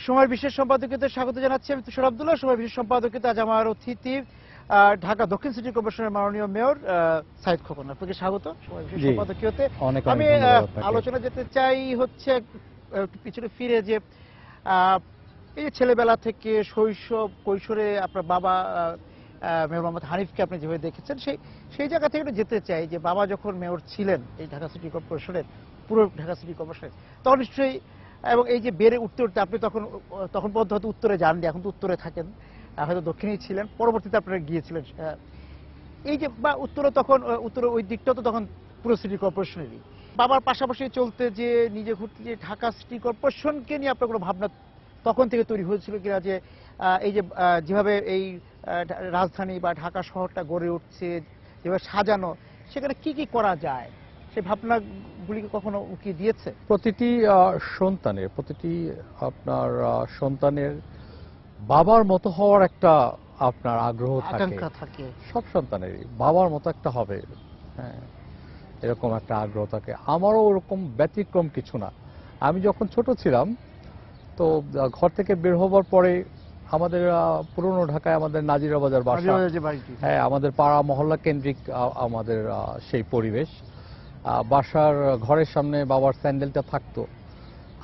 সময়ের বিশেষ সম্পাদকীয়তে স্বাগত জানাচ্ছি আমি তুষার আব্দুল্লাহ। সময়ের বিশেষ সম্পাদকীয়তে আজ আমার অতিথি ঢাকা দক্ষিণ সিটি কর্পোরেশনের মাননীয় মেয়র সাইদ খোকন। আপনাকে স্বাগত সময়ের বিশেষ সম্পাদকীয়তে। আমি আলোচনা যেতে চাই হচ্ছে পিছনে ফিরে যে এই যে ছেলেবেলা থেকে শৈশব কৈশোরে আপনার বাবা মেয়র মোহাম্মদ হানিফকে আপনি যেভাবে দেখেছেন সেই জায়গা থেকে একটু যেতে চাই যে বাবা যখন মেয়র ছিলেন এই ঢাকা সিটি কর্পোরেশনের পুরো ঢাকা সিটি কর্পোরেশনের তখন নিশ্চয়ই এবং এই যে বেড়ে উঠতে উঠতে আপনি তখন পর্যন্ত হয়তো উত্তরে যাননি, এখন তো উত্তরে থাকেন, হয়তো দক্ষিণেই ছিলেন, পরবর্তীতে আপনারা গিয়েছিলেন এই যে বা উত্তরে তখন উত্তরে ওই দিকটা তো তখন পুরো সিটি কর্পোরেশনেরই। বাবার পাশাপাশি চলতে যে নিজে ঘুরতে যে ঢাকা সিটি কর্পোরেশনকে নিয়ে আপনার কোনো ভাবনা তখন থেকে তৈরি হয়েছিল কিনা যে এই যে যেভাবে এই রাজধানী বা ঢাকা শহরটা গড়ে উঠছে, যেভাবে সাজানো, সেখানে কি কি করা যায় সেই ভাবনাগুলিকে কখনো উকিয়ে দিয়েছে? প্রতিটি আপনার সন্তানের বাবার মতো হওয়ার একটা আপনার আগ্রহ থাকে, সব সন্তানেরই বাবার মতো একটা হবে, হ্যাঁ, এরকম একটা আগ্রহ থাকে। আমারও ওরকম ব্যতিক্রম কিছু না। আমি যখন ছোট ছিলাম তো ঘর থেকে বের হবার পরে আমাদের পুরনো ঢাকায় আমাদের নাজিরা বাজার বাসা, হ্যাঁ, আমাদের পাড়া মহল্লা কেন্দ্রিক আমাদের সেই পরিবেশ। বাসার ঘরের সামনে বাবার স্যান্ডেলটা থাকতো,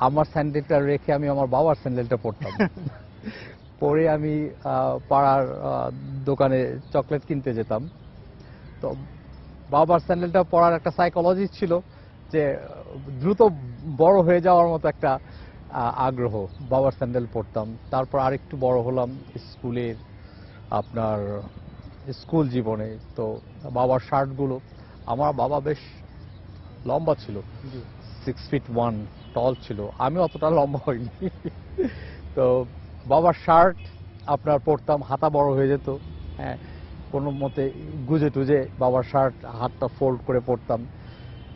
আমার স্যান্ডেলটা রেখে আমি আমার বাবার স্যান্ডেলটা পরতাম। পরে আমি পাড়ার দোকানে চকলেট কিনতে যেতাম। তো বাবার স্যান্ডেলটা পরার একটা সাইকোলজি ছিল যে দ্রুত বড় হয়ে যাওয়ার মতো একটা আগ্রহ, বাবার স্যান্ডেল পরতাম। তারপর আরেকটু বড় হলাম স্কুলের আপনার স্কুল জীবনে, তো বাবার শার্টগুলো, আমার বাবা বেশ লম্বা ছিল, 6'1" টল ছিল, আমি অতটা লম্বা হইনি। তো বাবার শার্ট আপনার পরতাম, হাতা বড় হয়ে যেত, হ্যাঁ, কোনো মতে গুজে টুজে বাবার শার্ট হাতটা ফোল্ড করে পরতাম,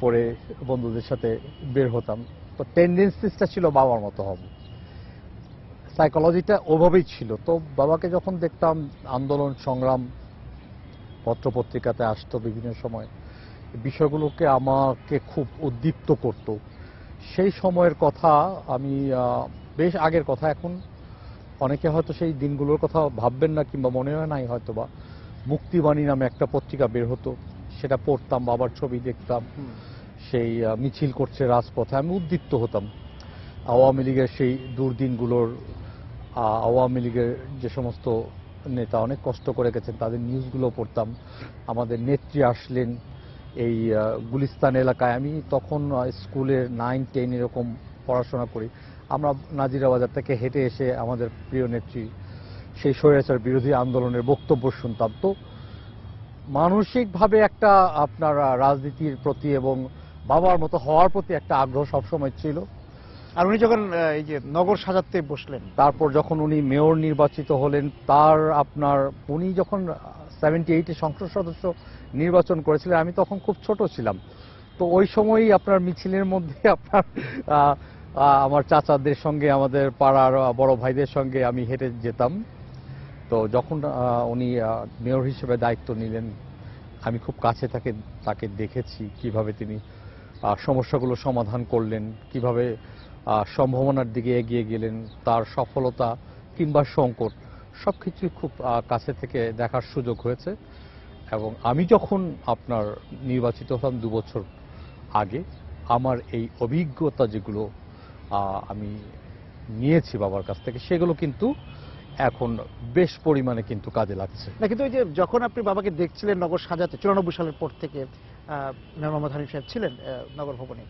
পরে বন্ধুদের সাথে বের হতাম। তো টেন্ডেন্সিসটা ছিল বাবার মতো হব, সাইকোলজিটা ওভাবেই ছিল। তো বাবাকে যখন দেখতাম আন্দোলন সংগ্রাম পত্রপত্রিকাতে আসতো বিভিন্ন সময়, বিষয়গুলোকে আমাকে খুব উদ্দীপ্ত করত। সেই সময়ের কথা আমি বেশ আগের কথা, এখন অনেকে হয়তো সেই দিনগুলোর কথা ভাববেন না কিংবা মনে হয় নাই হয়তো বা। মুক্তিবাণী নামে একটা পত্রিকা বের হতো, সেটা পড়তাম, বাবার ছবি দেখতাম, সেই মিছিল করছে রাজপথে, আমি উদ্দীপ্ত হতাম। আওয়ামী লীগের সেই দুর্দিনগুলোর, আওয়ামী লীগের যে সমস্ত নেতা অনেক কষ্ট করে গেছেন তাদের নিউজগুলো পড়তাম। আমাদের নেত্রী আসলেন এই গুলিস্তান এলাকায়, আমি তখন স্কুলের 9-10 এরকম পড়াশোনা করি। আমরা নাজিরা বাজার থেকে হেঁটে এসে আমাদের প্রিয় নেত্রী সেই স্বৈরাচার বিরোধী আন্দোলনের বক্তব্য শুনতাম। তো মানসিকভাবে একটা আপনার রাজনীতির প্রতি এবং বাবার মতো হওয়ার প্রতি একটা আগ্রহ সবসময় ছিল। আর উনি যখন এই যে নগর সাজাতে বসলেন, তারপর যখন উনি মেয়র নির্বাচিত হলেন, উনি যখন 78-এ সংসদ সদস্য নির্বাচন করেছিলেন, আমি তখন খুব ছোট ছিলাম। তো ওই সময়ই আপনার মিছিলের মধ্যে আপনার আমার চাচাদের সঙ্গে, আমাদের পাড়ার বড় ভাইদের সঙ্গে আমি হেঁটে যেতাম। তো যখন উনি মেয়র হিসেবে দায়িত্ব নিলেন, আমি খুব কাছে তাকে দেখেছি কিভাবে তিনি সমস্যাগুলো সমাধান করলেন, কিভাবে সম্ভাবনার দিকে এগিয়ে গেলেন, তার সফলতা কিংবা সংকট সবকিছুই খুব কাছে থেকে দেখার সুযোগ হয়েছে। এবং আমি যখন আপনার নির্বাচিত হলাম 2 বছর আগে, আমার এই অভিজ্ঞতা যেগুলো আমি নিয়েছি বাবার কাছ থেকে, সেগুলো কিন্তু এখন বেশ পরিমাণে কিন্তু কাজে লাগছে। না, কিন্তু ওই যে যখন আপনি বাবাকে দেখছিলেন নগর সাজাতে 94 সালের পর থেকে মেয়র মোহাম্মদ হানিফ সাহেব ছিলেন নগর ভবনে,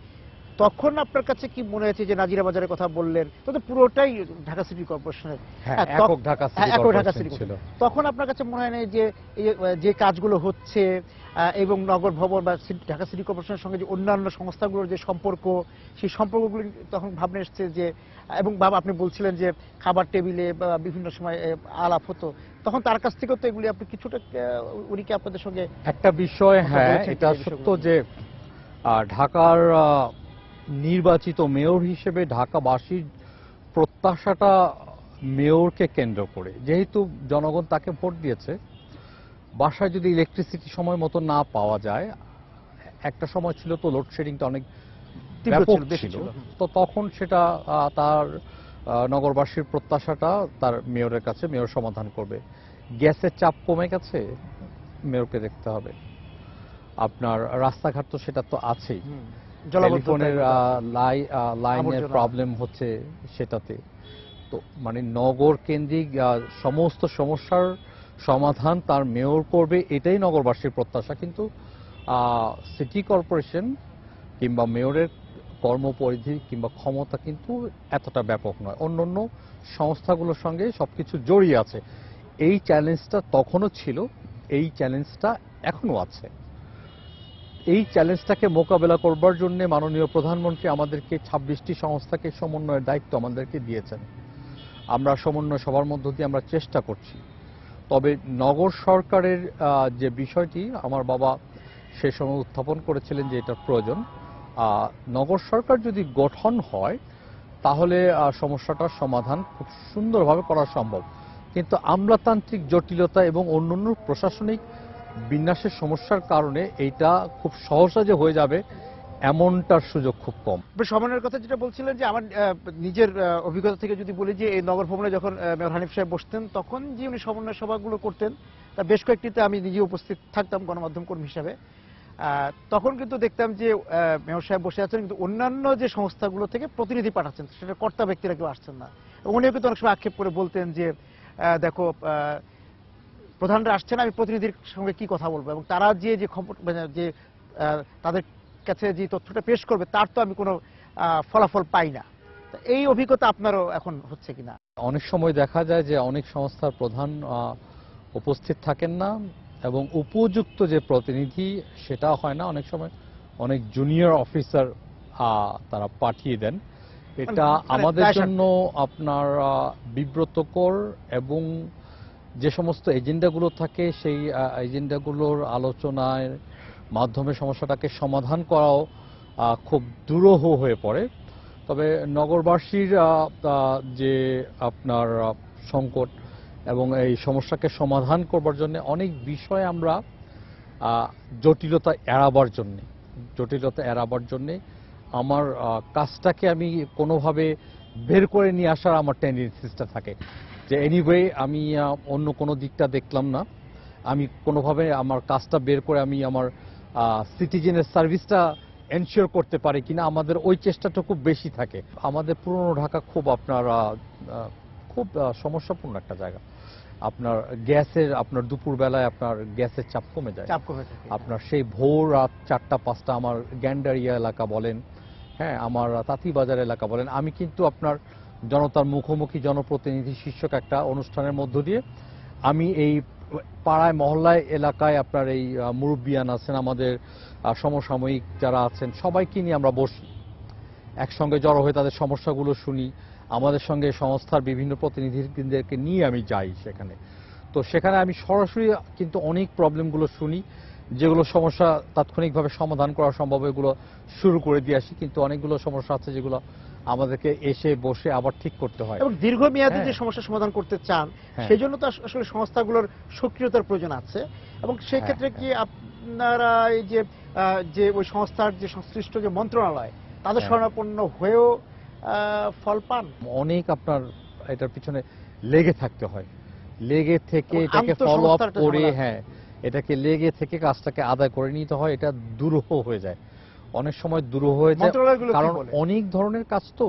তখন আপনার কাছে কি মনে হয়েছে যে নাজিরা বাজারের কথা বললেন, তো পুরোটাই ঢাকা সিটি কর্পোরেশনের একক ঢাকা সিটি ছিল, তখন আপনার কাছে মনে হয় না যে কাজগুলো হচ্ছে এবং নগর ভবন বা ঢাকা সিটি কর্পোরেশনের সঙ্গে যে অন্যান্য সংস্থাগুলোর যে সম্পর্ক, সেই সম্পর্কগুলো তখন ভাবনা এসছে যে, এবং বাবা আপনি বলছিলেন যে খাবার টেবিলে বা বিভিন্ন সময় আলাপ হতো, তখন তার কাছ থেকেও তো এগুলি আপনি কিছুটা উনি কি আপনাদের সঙ্গে একটা বিষয়, হ্যাঁ, এটা সত্য যে ঢাকার নির্বাচিত মেয়র হিসেবে ঢাকাবাসীর প্রত্যাশাটা মেয়রকে কেন্দ্র করে, যেহেতু জনগণ তাকে ভোট দিয়েছে, বাসায় যদি ইলেকট্রিসিটি সময় মতো না পাওয়া যায়, একটা সময় ছিল তো লোডশেডিংটা অনেক ব্যাপক ছিল, তো তখন সেটা তার নগরবাসীর প্রত্যাশাটা তার মেয়রের কাছে, মেয়র সমাধান করবে। গ্যাসের চাপ কমে গেছে, মেয়রকে দেখতে হবে। আপনার রাস্তাঘাট তো সেটা তো আছেই, টেলিফোনের লাইনের প্রবলেম হচ্ছে সেটাতে। তো মানে নগর কেন্দ্রিক সমস্ত সমস্যার সমাধান তার মেয়র করবে, এটাই নগরবাসীর প্রত্যাশা। কিন্তু সিটি কর্পোরেশন কিংবা মেয়রের কর্মপরিধি কিংবা ক্ষমতা কিন্তু এতটা ব্যাপক নয়, অন্যান্য সংস্থাগুলোর সঙ্গে সবকিছু জড়িয়ে আছে। এই চ্যালেঞ্জটা তখনও ছিল, এই চ্যালেঞ্জটা এখনো আছে। এই চ্যালেঞ্জটাকে মোকাবেলা করবার জন্য মাননীয় প্রধানমন্ত্রী আমাদেরকে 26টি সংস্থাকে সমন্বয়ের দায়িত্ব আমাদেরকে দিয়েছেন। আমরা সমন্বয় সবার মধ্য দিয়ে আমরা চেষ্টা করছি। তবে নগর সরকারের যে বিষয়টি আমার বাবা সে সময় উত্থাপন করেছিলেন যে এটার প্রয়োজন, নগর সরকার যদি গঠন হয় তাহলে সমস্যাটার সমাধান খুব সুন্দরভাবে করা সম্ভব। কিন্তু আমলাতান্ত্রিক জটিলতা এবং অন্যান্য প্রশাসনিক বিন্যাসের সমস্যার কারণে এইটা খুব সহজে যে হয়ে যাবে এমনটার সুযোগ খুব কম। সমন্বয়ের কথা যেটা বলছিলেন, যে আমার নিজের অভিজ্ঞতা থেকে যদি বলি, যে এই নগর ভবনে যখন মেয়র হানিফ সাহেব বসতেন তখন যে উনি সমন্বয় সভাগুলো করতেন, তা বেশ কয়েকটিতে আমি নিজে উপস্থিত থাকতাম গণমাধ্যম কর্মী হিসাবে। তখন কিন্তু দেখতাম যে মেয়র সাহেব বসে আছেন, কিন্তু অন্যান্য যে সংস্থাগুলো থেকে প্রতিনিধি পাঠাচ্ছেন, সেটা কর্তা ব্যক্তিরা কেউ আসছেন না। উনিও কিন্তু অনেক সময় আক্ষেপ করে বলতেন যে দেখো প্রধানরা আসছেন, আমি প্রতিনিধির সঙ্গে কি কথা বলবো, এবং তারা যে যে তাদের কাছে যে তথ্যটা পেশ করবে তার তো আমি কোনো ফলাফল পাই না। এই অভিজ্ঞতা আপনারও এখন হচ্ছে কিনা? অনেক সময় দেখা যায় যে অনেক সংস্থার প্রধান উপস্থিত থাকেন না, এবং উপযুক্ত যে প্রতিনিধি সেটা হয় না। অনেক সময় অনেক জুনিয়র অফিসার তারা পাঠিয়ে দেন। এটা আমাদের জন্য আপনার বিব্রতকর, এবং যে সমস্ত এজেন্ডাগুলো থাকে সেই এজেন্ডাগুলোর আলোচনার মাধ্যমে সমস্যাটাকে সমাধান করাও খুব দুরূহ হয়ে পড়ে। তবে নগরবাসীর যে আপনার সংকট এবং এই সমস্যাকে সমাধান করবার জন্য অনেক বিষয় আমরা জটিলতা এড়াবার জন্যে আমার কাজটাকে আমি কোনোভাবে বের করে নিয়ে আসার আমার টেন্ডেন্সিসটা থাকে, যে এনিওয়ে আমি অন্য কোনো দিকটা দেখলাম না, আমি কোনোভাবে আমার কাজটা বের করে আমি আমার সিটিজেনের সার্ভিসটা এনশিওর করতে পারি কিনা, আমাদের ওই চেষ্টাটা খুব বেশি থাকে। আমাদের পুরনো ঢাকা খুব আপনার খুব সমস্যাপূর্ণ একটা জায়গা। আপনার গ্যাসের আপনার দুপুরবেলায় আপনার গ্যাসের চাপ কমে যায়, আপনার সেই ভোর রাত 4টা-5টা আমার গ্যান্ডারিয়া এলাকা বলেন, হ্যাঁ আমার তাঁতিবাজার এলাকা বলেন, আমি কিন্তু আপনার জনতার মুখোমুখি জনপ্রতিনিধি শীর্ষক একটা অনুষ্ঠানের মধ্য দিয়ে আমি এই পাড়ায় মহল্লায় এলাকায় আপনার এই মুরব্বিয়ান আছেন, আমাদের সমসাময়িক যারা আছেন সবাইকে নিয়ে আমরা বসি, একসঙ্গে জড়ো হয়ে তাদের সমস্যাগুলো শুনি। আমাদের সঙ্গে সংস্থার বিভিন্ন প্রতিনিধিদেরকে নিয়ে আমি যাই সেখানে। তো সেখানে আমি সরাসরি কিন্তু অনেক প্রবলেমগুলো শুনি, যেগুলো সমস্যা তাৎক্ষণিকভাবে সমাধান করা সম্ভব এগুলো শুরু করে দিয়ে আসি, কিন্তু অনেকগুলো সমস্যা আছে যেগুলো আমাদেরকে এসে বসে আবার ঠিক করতে হয়। এবং দীর্ঘমেয়াদী যে সমস্যা সমাধান করতে চান সেই জন্য তো আসলে সংস্থাগুলোর সক্রিয়তার প্রয়োজন আছে, এবং সেই ক্ষেত্রে কি আপনারা এই যে ওই সংস্থার যে সংশ্লিষ্ট যে মন্ত্রণালয় তাদের শরণাপন্ন হয়েও ফল পান? অনেক আপনার এটার পিছনে লেগে থাকতে হয়, লেগে থেকে এটাকে ফলো আপ করে, এটাকে লেগে থেকে কাজটাকে আদায় করে নিতে হয়। এটা দুরূহ হয়ে যায়, অনেক সময় দুরূহ হয়ে যায়, কারণ অনেক ধরনের কাজ তো।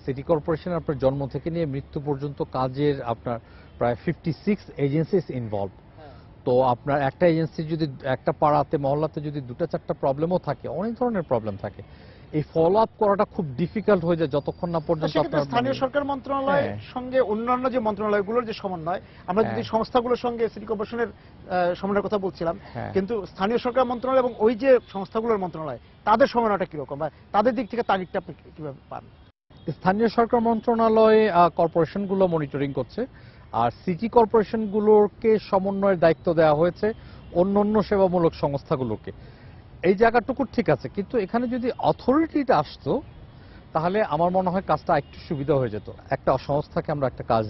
সিটি কর্পোরেশন আপনার জন্ম থেকে নিয়ে মৃত্যু পর্যন্ত কাজের আপনার প্রায় 56 এজেন্সিস ইনভলভ। তো আপনার একটা এজেন্সি যদি একটা পাড়াতে মহল্লাতে যদি 2-4টা প্রবলেমও থাকে, অনেক ধরনের প্রবলেম থাকে, এই ফলো আপ করাটা খুব ডিফিকাল্ট হয়ে যায় যতক্ষণ না পর্যন্ত আপনার স্থানীয় সরকার মন্ত্রণালয়ের সঙ্গে অন্যান্য যে মন্ত্রণালয়গুলোর যে সমন্বয়, আমরা যদি সংস্থাগুলোর সঙ্গে সিটি কর্পোরেশনের সমন্বয়ের কথা বলছিলাম, কিন্তু স্থানীয় সরকার মন্ত্রণালয় এবং ওই যে সংস্থাগুলোর মন্ত্রণালয় তাদের সমন্বয়টা কিরকম, বা তাদের দিক থেকে তাগিদটা আপনি কিভাবে পান? স্থানীয় সরকার মন্ত্রণালয় কর্পোরেশনগুলো মনিটরিং করছে, আর সিটি কর্পোরেশনগুলোকে সমন্বয়ের দায়িত্ব দেওয়া হয়েছে অন্যান্য সেবামূলক সংস্থাগুলোকে। এই জায়গাটুকু ঠিক আছে, কিন্তু এখানে যদি অথরিটিটা আসতো তাহলে আমার মনে হয় কাজটা একটু সুবিধা হয়ে যেত। একটা সংস্থাকে আমরা একটা কাজ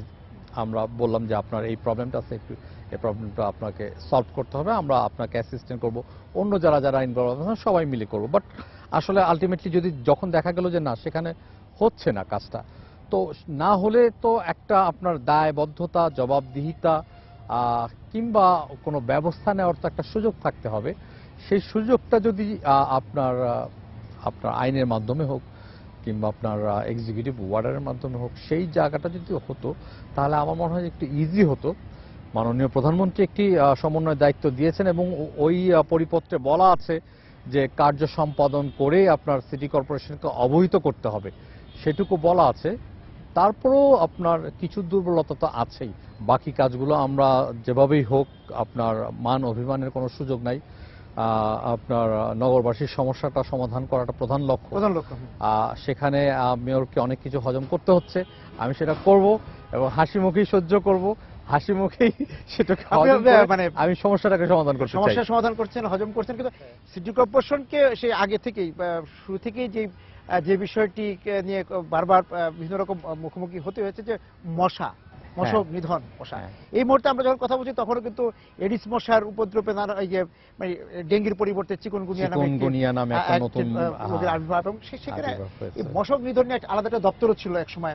আমরা বললাম যে আপনার এই প্রবলেমটা আছে, একটু এই প্রবলেমটা আপনাকে সলভ করতে হবে, আমরা আপনাকে অ্যাসিস্ট্যান্ট করব, অন্য যারা ইনভলভ আছেন সবাই মিলে করব। বাট আসলে আলটিমেটলি যখন দেখা গেল যে না সেখানে হচ্ছে না কাজটা, তো না হলে তো একটা আপনার দায়বদ্ধতা, জবাবদিহিতা কিংবা কোনো ব্যবস্থা নেওয়ার তো একটা সুযোগ থাকতে হবে। সেই সুযোগটা যদি আপনার আপনার আইনের মাধ্যমে হোক কিংবা আপনার এক্সিকিউটিভ অর্ডারের মাধ্যমে হোক, সেই জায়গাটা যদি হতো তাহলে আমার মনে হয় একটু ইজি হতো। মাননীয় প্রধানমন্ত্রী একটি সমন্বয় দায়িত্ব দিয়েছেন এবং ওই পরিপত্রে বলা আছে যে কার্য সম্পাদন করে আপনার সিটি কর্পোরেশনকে অবহিত করতে হবে, সেটুকু বলা আছে। তারপরেও আপনার কিছু দুর্বলতা তো আছেই। বাকি কাজগুলো আমরা যেভাবেই হোক, আপনার মান অভিমানের কোনো সুযোগ নাই। আপনার নগরবাসীর সমস্যাটা সমাধান করাটা প্রধান লক্ষ্য। সেখানে মেয়রকে অনেক কিছু হজম করতে হচ্ছে, আমি সেটা করব এবং হাসি মুখেই সহ্য করব, হাসি মুখেই সেটাকে মানে আমি সমস্যাটাকে সমাধান করতে চাই। সমস্যা সমাধান করছেন, হজম করছেন, কিন্তু সিটি কর্পোরেশনকে সেই আগে থেকেই শুরু থেকেই যে বিষয়টি নিয়ে বারবার বিভিন্ন রকম মুখোমুখি হতে হয়েছে যে মশক নিধন মশা। এই মুহূর্তে আমরা যখন কথা বলছি তখনও কিন্তু এডিস মশার উপদ্রবে এই যে মানে ডেঙ্গির পরিবর্তে চিকুনগুনিয়া নামে একটা নতুন রোগের আবির্ভাব, এবং সেখানে এই মশক নিধন নিয়ে আলাদা একটা দপ্তরও ছিল এক সময়,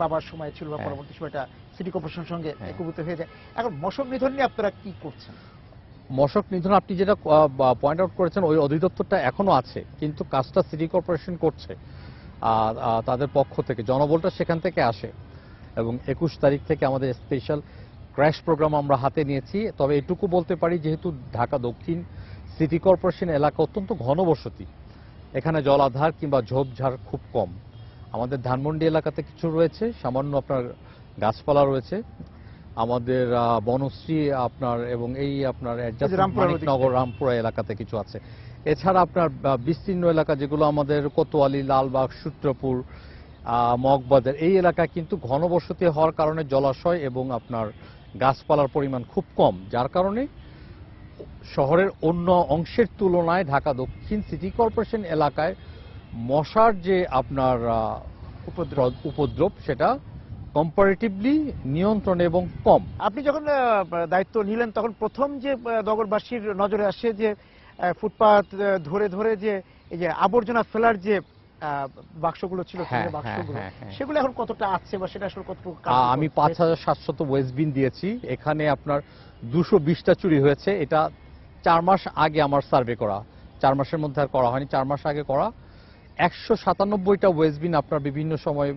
বাবার সময় ছিল বা পরবর্তী সময়টা সিটি কর্পোরেশনের সঙ্গে একীভূত হয়ে যায়। এখন মশক নিধন নিয়ে আপনারা কি করছেন? মশক নিধন আপনি যেটা পয়েন্ট আউট করেছেন, ওই অধিদপ্তরটা এখনো আছে, কিন্তু কাজটা সিটি কর্পোরেশন করছে তাদের পক্ষ থেকে, জনবলটা সেখান থেকে আসে। এবং 21 তারিখ থেকে আমাদের স্পেশাল ক্র্যাশ প্রোগ্রাম আমরা হাতে নিয়েছি। তবে এটুকু বলতে পারি, যেহেতু ঢাকা দক্ষিণ সিটি কর্পোরেশন এলাকা অত্যন্ত ঘনবসতি, এখানে জলাধার কিংবা ঝোপঝাড় খুব কম। আমাদের ধানমন্ডি এলাকাতে কিছু রয়েছে, সামান্য আপনার গাছপালা রয়েছে, আমাদের বনশ্রী আপনার এবং এই আপনার নগর রামপুরা এলাকাতে কিছু আছে। এছাড়া আপনার বিস্তীর্ণ এলাকা যেগুলো আমাদের কোতোয়ালি, লালবাগ, সূত্রপুর, মগবাজার, এই এলাকায় কিন্তু ঘনবসতি হওয়ার কারণে জলাশয় এবং আপনার গাছপালার পরিমাণ খুব কম, যার কারণে শহরের অন্য অংশের তুলনায় ঢাকা দক্ষিণ সিটি কর্পোরেশন এলাকায় মশার যে আপনার উপদ্রব সেটা কম্পারেটিভলি নিয়ন্ত্রণ এবং কম। আপনি যখন দায়িত্ব নিলেন তখন প্রথম যে নগরবাসীর নজরে আসে যে ফুটপাত ধরে ধরে যে এই যে আবর্জনা ফেলার যে বাক্সগুলো ছিল, সেগুলো এখন কতটা আছে বা সেটা আসলে কতটুকু? আমি 5700 ওয়েস্ট বিন দিয়েছি। এখানে আপনার 220টা চুরি হয়েছে। এটা 4 মাস আগে আমার সার্ভে করা, 4 মাসের মধ্যে আর করা হয়নি, 4 মাস আগে করা। 197টা ওয়েস্ট বিন আপনার বিভিন্ন সময়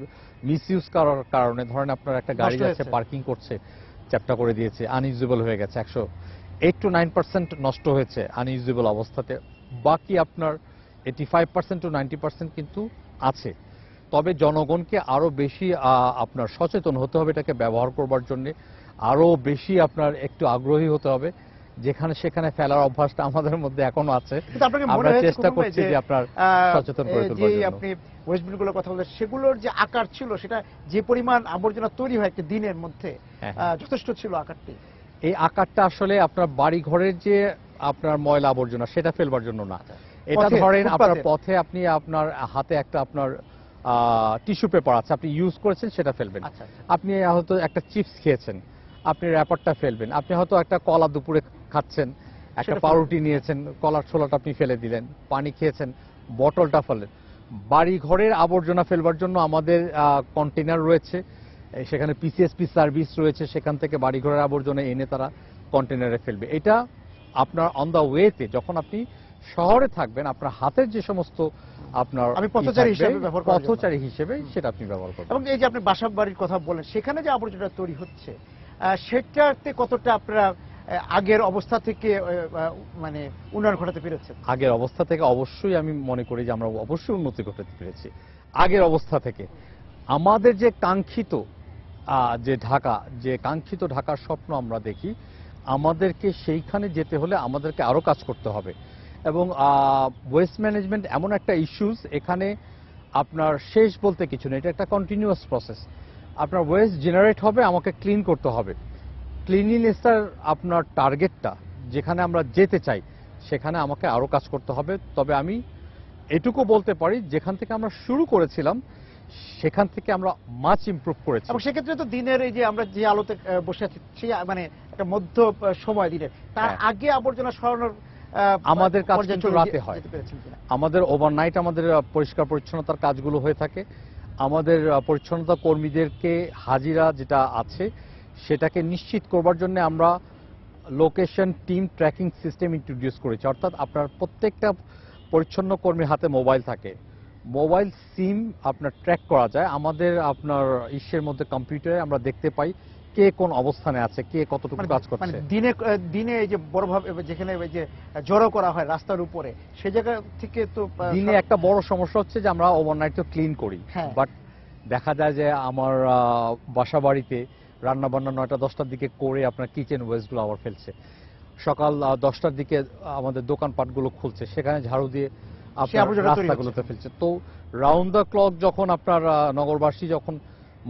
মিসইউজ করার কারণে, ধরেন আপনার একটা গাড়ি যাচ্ছে পার্কিং করছে, চ্যাপ্টা করে দিয়েছে, আনইউজেবল হয়ে গেছে, 8 to 9% নষ্ট হয়েছে আনইউজেবল অবস্থাতে। বাকি আপনার 85% to 90% কিন্তু আছে। তবে জনগণকে আরো বেশি আপনার সচেতন হতে হবে এটাকে ব্যবহার করবার জন্য, আরো বেশি আপনার একটু আগ্রহী হতে হবে। যেখানে সেখানে ফেলার অভ্যাসটা আমাদের মধ্যে এখনো আছে, আমরা চেষ্টা করছি যে আপনার সচেতন করে তুলবার জন্য। আপনি ওয়েস্ট বিনগুলোর কথা বলছেন, সেগুলোর যে আকার ছিল, সেটা যে পরিমাণ আবর্জনা তৈরি হয় একটা দিনের মধ্যে, যথেষ্ট ছিল আকারটি? এই আকারটা আসলে আপনার বাড়ি ঘরের যে আপনার ময়লা আবর্জনা সেটা ফেলবার জন্য না। এটা ধরেন আপনার পথে আপনি আপনার হাতে একটা আপনার টিস্যু পেপার আছে, আপনি ইউজ করেছেন, সেটা ফেলবেন। আপনি হয়তো একটা চিপস খেয়েছেন, আপনি র্যাপারটা ফেলবেন। আপনি হয়তো একটা কলা দুপুরে খাচ্ছেন, একটা পাউরুটি নিয়েছেন, কলার ছোলাটা আপনি ফেলে দিলেন। পানি খেয়েছেন, বটলটা ফেললেন। বাড়ি ঘরের আবর্জনা ফেলবার জন্য আমাদের কন্টেনার রয়েছে, সেখানে পিসিএসপি সার্ভিস রয়েছে, সেখান থেকে বাড়ি ঘরের আবর্জনা এনে তারা কন্টেনারে ফেলবে। এটা আপনার অন দ্য ওয়েতে যখন আপনি শহরে থাকবেন, আপনার হাতের যে সমস্ত আপনার পথচারী হিসেবে সেটা আপনি ব্যবহার করবেন। এবং এই যে আপনি বাসা বাড়ির কথা বলেন, সেখানে যে আবর্জনা তৈরি হচ্ছে, সেটাতে কতটা আপনারা আগের অবস্থা থেকে মানে উন্নয়ন ঘটাতে পেরেছেন? আগের অবস্থা থেকে অবশ্যই আমি মনে করি যে আমরা অবশ্যই উন্নতি ঘটাতে পেরেছি। আগের অবস্থা থেকে আমাদের যে কাঙ্ক্ষিত ঢাকার স্বপ্ন আমরা দেখি, আমাদেরকে সেইখানে যেতে হলে আমাদেরকে আরো কাজ করতে হবে। এবং ওয়েস্ট ম্যানেজমেন্ট এমন একটা ইস্যুস, এখানে আপনার শেষ বলতে কিছু নেই, এটা একটা কন্টিনিউয়াস প্রসেস। আপনার ওয়েস্ট জেনারেট হবে, আমাকে ক্লিন করতে হবে। ক্লিনলিনেসটার আপনার টার্গেটটা যেখানে আমরা যেতে চাই, সেখানে আমাকে আরো কাজ করতে হবে। তবে আমি এটুকু বলতে পারি, যেখান থেকে আমরা শুরু করেছিলাম সেখান থেকে আমরা মাচ ইমপ্রুভ করেছি। এবং সেক্ষেত্রে তো দিনের এই যে আমরা যে আলোতে বসে আছি, সেই মানে একটা মধ্য সময় দিনের, তার আগে আবর্জনা সরানোর আমাদের কাজ কিন্তু রাতে হয়। আমাদের ওভারনাইট আমাদের পরিষ্কার পরিচ্ছন্নতার কাজগুলো হয়ে থাকে। আমাদের পরিচ্ছন্নতা কর্মীদেরকে হাজিরা যেটা আছে সেটাকে নিশ্চিত করবার জন্য আমরা location team tracking system introduce করেছি। অর্থাৎ আপনার প্রত্যেকটা পরিচ্ছন্ন কর্মীর হাতে মোবাইল থাকে, মোবাইল সিম আপনার ট্র্যাক করা যায়। আমাদের আপনার ইসের মধ্যে কম্পিউটারে আমরা দেখতে পাই কে কোন অবস্থানে আছে, কে কতটুকু কাজ করছে। দিনে দিনে এই যে বড়ভাবে যেখানে এই যে জড়ো করা হয় রাস্তার উপরে, সেই জায়গা থেকে তো দিনে একটা বড় সমস্যা হচ্ছে যে আমরা ওভারনাইট তো ক্লিন করি, বাট দেখা যায় যে আমার বাসা বাড়িতে রান্না বান্না 9টা-10টার দিকে করে আপনার কিচেন ওয়েস্টগুলো আবার ফেলছে, সকাল 10টার দিকে আমাদের দোকানপাটগুলো খুলছে, সেখানে ঝাড়ু দিয়ে আপনার রাস্তাগুলোতে ফেলছে। তো রাউন্ড দ্য ক্লক যখন আপনার নগরবাসী যখন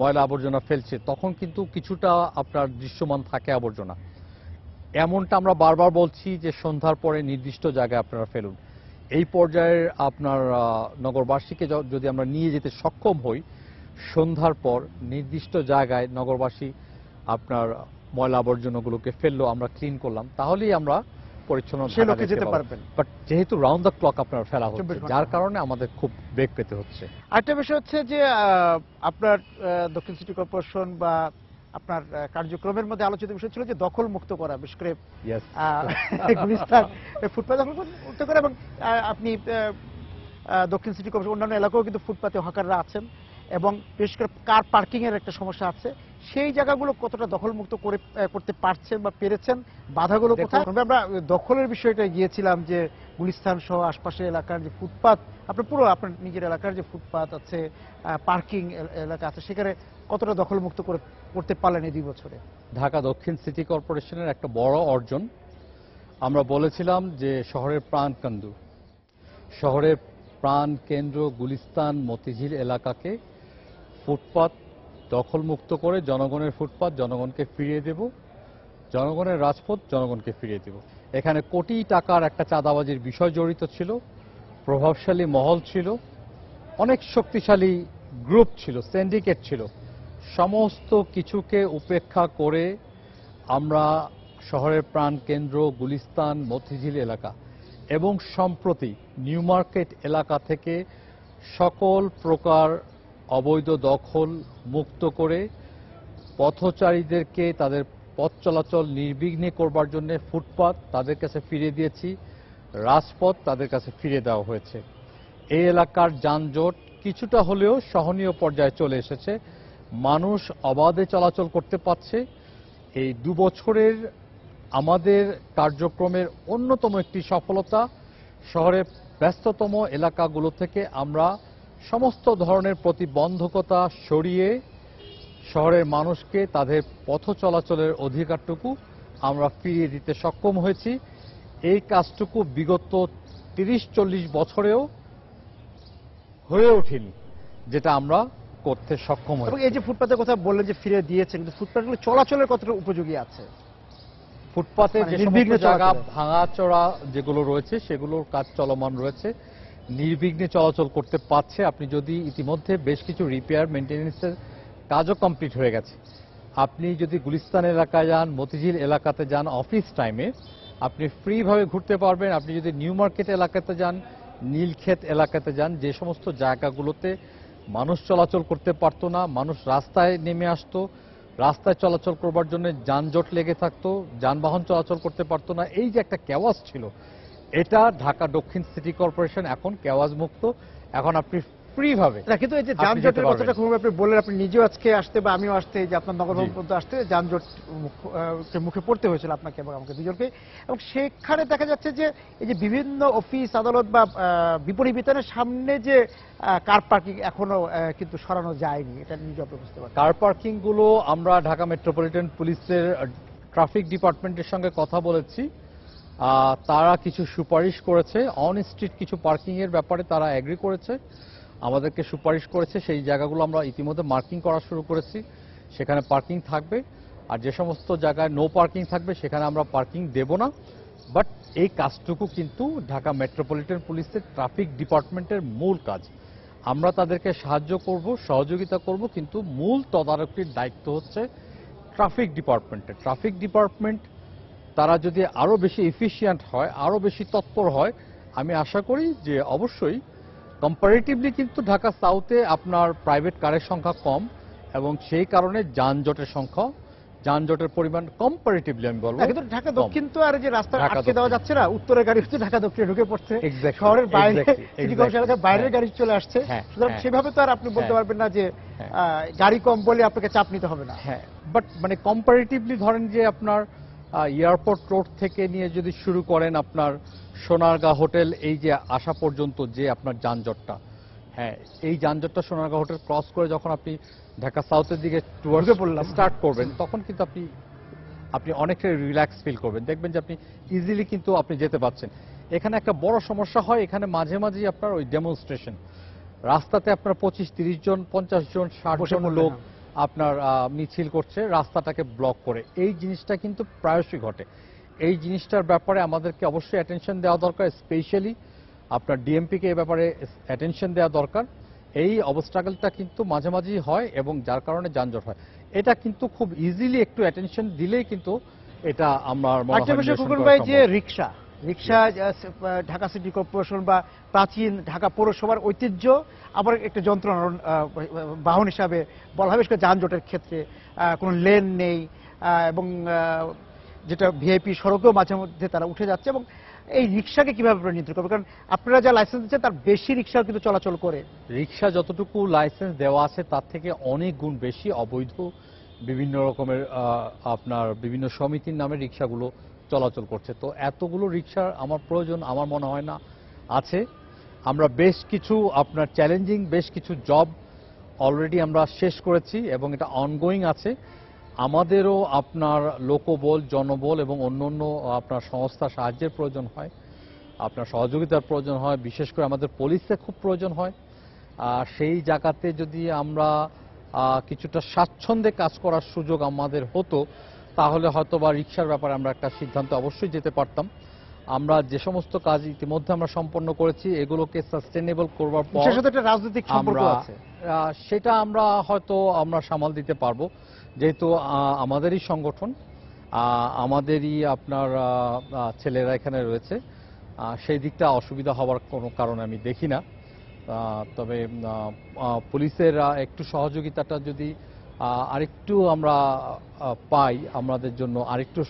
ময়লা আবর্জনা ফেলছে তখন কিন্তু কিছুটা আপনার দৃশ্যমান থাকে আবর্জনা। এমনটা আমরা বারবার বলছি যে সন্ধ্যার পরে নির্দিষ্ট জায়গায় আপনারা ফেলুন। এই পর্যায়ের আপনার নগরবাসীকে যদি আমরা নিয়ে যেতে সক্ষম হই, সন্ধ্যার পর নির্দিষ্ট জায়গায় নগরবাসী আপনার ময়লা আবর্জনাগুলোকে ফেললো, আমরা ক্লিন করলাম, তাহলেই আমরা পরিচ্ছন্ন যেতে পারবেন। বাট যেহেতু রাউন্ড দ্য ক্লক আপনার ফেলা হচ্ছে, যার কারণে আমাদের খুব বেগ পেতে হচ্ছে। আরেকটা বিষয় হচ্ছে যে আপনার দক্ষিণ সিটি কর্পোরেশন বা আপনার কার্যক্রমের মধ্যে আলোচিত বিষয় ছিল যে দখল মুক্ত করা, বিশেষ করে গুলিস্তান ফুটপাত দখল মুক্ত করা, এবং আপনি দক্ষিণ সিটি কর্পোরেশন অন্যান্য এলাকাও কিন্তু ফুটপাতে হকাররা আছেন, এবং বিশেষ করে কার পার্কিং এর একটা সমস্যা আছে। সেই জায়গাগুলো কতটা দখলমুক্ত করতে পারছেন বা পেরেছেন, বাধাগুলো কোথায়? আমরা দখলের বিষয়টা গিয়েছিলাম যে গুলিস্তান সহ আশপাশের এলাকার যে ফুটপাত, আপনার পুরো আপনার নিজের এলাকার যে ফুটপাত আছে, পার্কিং এলাকা আছে, সেখানে কতটা দখলমুক্ত করতে পারলেন এই 2 বছরে? ঢাকা দক্ষিণ সিটি কর্পোরেশনের একটা বড় অর্জন, আমরা বলেছিলাম যে শহরের প্রাণকেন্দ্র, শহরের প্রাণ কেন্দ্র গুলিস্তান মতিঝিল এলাকাকে ফুটপাত দখলমুক্ত করে জনগণের ফুটপাত জনগণকে ফিরিয়ে দেব, জনগণের রাজপথ জনগণকে ফিরিয়ে দেব। এখানে কোটি টাকার একটা চাঁদাবাজির বিষয় জড়িত ছিল, প্রভাবশালী মহল ছিল, অনেক শক্তিশালী গ্রুপ ছিল, সিন্ডিকেট ছিল। সমস্ত কিছুকে উপেক্ষা করে আমরা শহরের প্রাণকেন্দ্র গুলিস্তান মতিঝিল এলাকা এবং সম্প্রতি নিউ মার্কেট এলাকা থেকে সকল প্রকার অবৈধ দখল মুক্ত করে পথচারীদেরকে তাদের পথ চলাচল নির্বিঘ্নে করবার জন্য ফুটপাত তাদের কাছে ফিরিয়ে দিয়েছি, রাজপথ তাদের কাছে ফিরিয়ে দেওয়া হয়েছে। এই এলাকার যানজট কিছুটা হলেও সহনীয় পর্যায়ে চলে এসেছে, মানুষ অবাধে চলাচল করতে পারছে। এই 2 বছরের আমাদের কার্যক্রমের অন্যতম একটি সফলতা, শহরের ব্যস্ততম এলাকাগুলো থেকে আমরা সমস্ত ধরনের প্রতিবন্ধকতা সরিয়ে শহরের মানুষকে তাদের পথ চলাচলের অধিকারটুকু আমরা ফিরিয়ে দিতে সক্ষম হয়েছি। এই কাজটুকু বিগত 30-40 বছরেও হয়ে ওঠেনি, যেটা আমরা করতে সক্ষম হয়েছি। এই যে ফুটপাতের কথা বললেন যে ফিরে দিয়েছেন, কিন্তু ফুটপাতগুলো চলাচলের কতটা উপযোগী আছে? ফুটপাতে যে সমস্ত জায়গা ভাঙাচোরা যেগুলো রয়েছে সেগুলোর কাজ চলমান রয়েছে, নির্বিঘ্নে চলাচল করতে পারছে। আপনি যদি ইতিমধ্যে বেশ কিছু রিপেয়ার মেইনটেনেন্সের কাজও কমপ্লিট হয়ে গেছে। আপনি যদি গুলিস্তান এলাকায় যান, মতিঝিল এলাকাতে যান, অফিস টাইমে আপনি ফ্রিভাবে ঘুরতে পারবেন। আপনি যদি নিউ মার্কেট এলাকাতে যান, নীলক্ষেত এলাকাতে যান, যে সমস্ত জায়গাগুলোতে মানুষ চলাচল করতে পারতো না, মানুষ রাস্তায় নেমে আসতো, রাস্তায় চলাচল করবার জন্য যানজট লেগে থাকতো, যানবাহন চলাচল করতে পারতো না, এই যে একটা কেওয়াজ ছিল, এটা ঢাকা দক্ষিণ সিটি কর্পোরেশন এখন কেওয়াজ মুক্ত। এখন আপনি ফ্রিভাবে, কিন্তু এই যে যানজটের কথাটা খুব আপনি বললেন, আপনি নিজেও আজকে আসতে বা আমিও আসতে, যে আপনার নগরভবন পর্যন্ত আসতে যানজট মুখে পড়তে হয়েছিল আপনাকে এবং আমাকে দুজনকে, এবং সেখানে দেখা যাচ্ছে যে এই যে বিভিন্ন অফিস আদালত বা বিপণী বিতানের সামনে যে কার পার্কিং এখনো কিন্তু সরানো যায়নি, এটা নিজে আপনি বুঝতে পারেন। কার পার্কিং গুলো আমরা ঢাকা মেট্রোপলিটন পুলিশের ট্রাফিক ডিপার্টমেন্টের সঙ্গে কথা বলেছি, তারা কিছু সুপারিশ করেছে। অন স্ট্রিট কিছু পার্কিং এর ব্যাপারে তারা এগ্রি করেছে, আমাদেরকে সুপারিশ করেছে। সেই জায়গাগুলো আমরা ইতিমধ্যে মার্কিং করা শুরু করেছি, সেখানে পার্কিং থাকবে। আর যে সমস্ত জায়গায় নো পার্কিং থাকবে সেখানে আমরা পার্কিং দেব না। বাট এই কাজটুকু কিন্তু ঢাকা মেট্রোপলিটন পুলিশের ট্রাফিক ডিপার্টমেন্টের মূল কাজ। আমরা তাদেরকে সাহায্য করব, সহযোগিতা করব, কিন্তু মূল তদারকির দায়িত্ব হচ্ছে ট্রাফিক ডিপার্টমেন্টের। ট্রাফিক ডিপার্টমেন্ট তারা যদি আরো বেশি এফিশিয়েন্ট হয়, আরো বেশি তৎপর হয়, আমি আশা করি যে অবশ্যই কম্পারেটিভলি কিন্তু ঢাকা সাউথে আপনার প্রাইভেট কারের সংখ্যা কম, এবং সেই কারণে যানজটের পরিমাণ কম্পারেটিভলি আমি বলবো। কিন্তু ঢাকা দক্ষিণ তো আর যে রাস্তা আটকে দেওয়া যাচ্ছে না, উত্তরের গাড়ি হচ্ছে ঢাকা দক্ষিণে ঢুকে পড়ছে, শহরের বাইরে সিটি কর্পোরেশন এলাকার বাইরের গাড়ি চলে আসছে। সুতরাং সেভাবে তো আর আপনি বলতে পারবেন না যে গাড়ি কম বলে আপনাকে চাপ নিতে হবে না। হ্যাঁ, বাট মানে কম্পারেটিভলি ধরেন যে আপনার এয়ারপোর্ট রোড থেকে নিয়ে যদি শুরু করেন আপনার সোনারগাঁ হোটেল এই যে আসা পর্যন্ত যে আপনার যানজটটা, হ্যাঁ এই যানজটটা সোনারগাঁ হোটেল ক্রস করে যখন আপনি ঢাকা সাউথের দিকে স্টার্ট করবেন, তখন কিন্তু আপনি অনেকটা রিল্যাক্স ফিল করবেন, দেখবেন যে আপনি ইজিলি কিন্তু আপনি যেতে পারছেন। এখানে একটা বড় সমস্যা হয়, এখানে মাঝে মাঝেই আপনার ওই ডেমনস্ট্রেশন, রাস্তাতে আপনার 25-30 জন 50 জন 60 জন লোক আপনার মিছিল করছে রাস্তাটাকে ব্লক করে। এই জিনিসটা কিন্তু প্রায়শই ঘটে। এই জিনিসটার ব্যাপারে আমাদেরকে অবশ্যই অ্যাটেনশন দেওয়া দরকার, স্পেশালি আপনার ডিএমপিকে এই ব্যাপারে অ্যাটেনশন দেওয়া দরকার। এই অবস্ট্রাগলটা কিন্তু মাঝে মাঝেই হয় এবং যার কারণে যানজট হয়। এটা কিন্তু খুব ইজিলি একটু অ্যাটেনশন দিলেই কিন্তু এটা আমার মনে হয় যে রিক্সা ঢাকা সিটি কর্পোরেশন বা প্রাচীন ঢাকা পৌরসভার ঐতিহ্য, আবার একটা যন্ত্রণা বাহন হিসাবে বলা হবে যানজটের ক্ষেত্রে। কোনো লেন নেই, এবং যেটা ভিআইপি সড়কেও মাঝে মধ্যে তারা উঠে যাচ্ছে। এবং এই রিক্সাকে কিভাবে নিয়ন্ত্রণ করবে? কারণ আপনারা যা লাইসেন্স দিচ্ছেন তার বেশি রিক্সা কিন্তু চলাচল করে। রিক্সা যতটুকু লাইসেন্স দেওয়া আছে তার থেকে অনেক গুণ বেশি অবৈধ বিভিন্ন রকমের আপনার বিভিন্ন সমিতির নামে রিক্সাগুলো চলাচল করছে। তো এতগুলো রিক্সার আমার প্রয়োজন আমার মনে হয় না আছে। আমরা বেশ কিছু আপনার চ্যালেঞ্জিং বেশ কিছু জব অলরেডি আমরা শেষ করেছি এবং এটা অনগোয়িং আছে। আমাদেরও আপনার লোকবল, জনবল এবং অন্যান্য আপনার সংস্থা সাহায্যের প্রয়োজন হয়, আপনার সহযোগিতার প্রয়োজন হয়, বিশেষ করে আমাদের পুলিশের খুব প্রয়োজন হয়। সেই জায়গাতে যদি আমরা কিছুটা স্বাচ্ছন্দ্যে কাজ করার সুযোগ আমাদের হতো, তাহলে হয়তো বা রিক্সার ব্যাপারে আমরা একটা সিদ্ধান্ত অবশ্যই যেতে পারতাম। আমরা যে সমস্ত কাজ ইতিমধ্যে আমরা সম্পন্ন করেছি এগুলোকে সাস্টেনেবল করবার পর রাজনৈতিক সম্পর্ক আছে, সেটা আমরা হয়তো আমরা সামাল দিতে পারবো, যেহেতু আমাদেরই সংগঠন, আমাদেরই আপনার ছেলেরা এখানে রয়েছে। সেই দিকটা অসুবিধা হওয়ার কোনো কারণ আমি দেখি না। তবে পুলিশের একটু সহযোগিতাটা যদি আরেকটু আমরা পাই, আমাদের জন্য আরেকটু